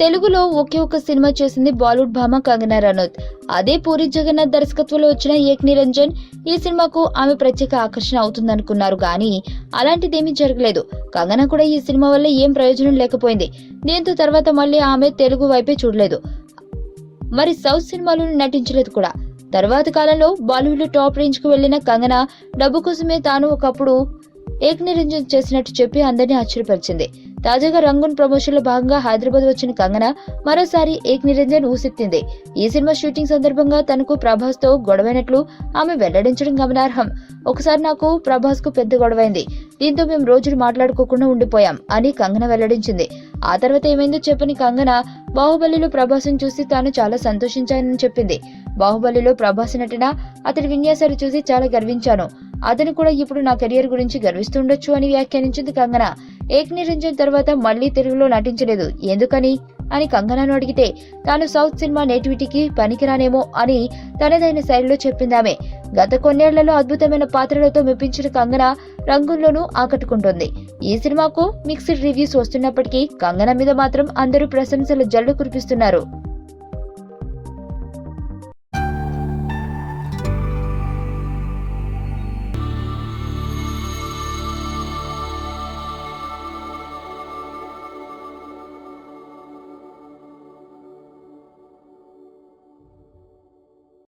తెలుగులో ఒకే ఒక సినిమా చేసింది బాలీవుడ్ భామ కంగనా రనౌత్. అదే పూరి జగన్నాథ్ దర్శకత్వంలో వచ్చిన ఏక్ నిరంజన్. ఈ సినిమాకు ఆమె ప్రత్యేక ఆకర్షణ అవుతుందనుకున్నారు గానీ అలాంటిదేమీ జరగలేదు. కంగనా కూడా ఈ సినిమా వల్ల ఏం ప్రయోజనం లేకపోయింది. దీంతో తర్వాత మళ్ళీ ఆమె తెలుగు వైపే చూడలేదు, మరి సౌత్ సినిమాలోనూ నటించలేదు కూడా. తర్వాత కాలంలో బాలీవుడ్ లో టాప్ రేంజ్ కు వెళ్లిన కంగనా డబ్బు కోసమే తాను ఒకప్పుడు ఏక్ నిరంజన్ చేసినట్టు చెప్పి అందరినీ ఆశ్చర్యపరిచింది. తాజాగా రంగూన్ ప్రమోషన్ లో భాగంగా హైదరాబాద్ వచ్చిన కంగనా మరోసారి ఏక్ నిరంజన్ ఊసెత్తింది. ఈ సినిమా షూటింగ్ సందర్భంగా తనకు ప్రభాస్ తో గొడవైనట్లు ఆమె వెల్లడించడం గమనార్హం. ఒకసారి నాకు ప్రభాస్ కు పెద్ద గొడవైంది, దీంతో మేము రోజులు మాట్లాడుకోకుండా ఉండిపోయాం అని కంగనా వెల్లడించింది. ఆ తర్వాత ఏమైందో చెప్పని కంగనా బాహుబలిలో ప్రభాస్ ను చూసి తాను చాలా సంతోషించానని చెప్పింది. బాహుబలిలో ప్రభాస్ నటన, అతడి విన్యాసాలు చూసి చాలా గర్వించాను. అతను కూడా ఇప్పుడు నా కెరియర్ గురించి గర్విస్తుండొచ్చు అని వ్యాఖ్యానించింది కంగనా. ఏక్ నిరంజన్ తర్వాత మళ్లీ తెలుగులో నటించలేదు, ఎందుకని అని కంగనాను అడిగితే తాను సౌత్ సినిమా నేటివిటీకి పనికిరానేమో అని తనదైన శైలిలో చెప్పిందామె. గత కొన్నేళ్లలో అద్భుతమైన పాత్రలతో మెప్పించిన కంగనా రంగంలోనూ ఆకట్టుకుంటోంది. ఈ సినిమాకు మిక్స్డ్ రివ్యూస్ వస్తున్నప్పటికీ కంగనా మీద మాత్రం అందరూ ప్రశంసల జల్లు కురిపిస్తున్నారు.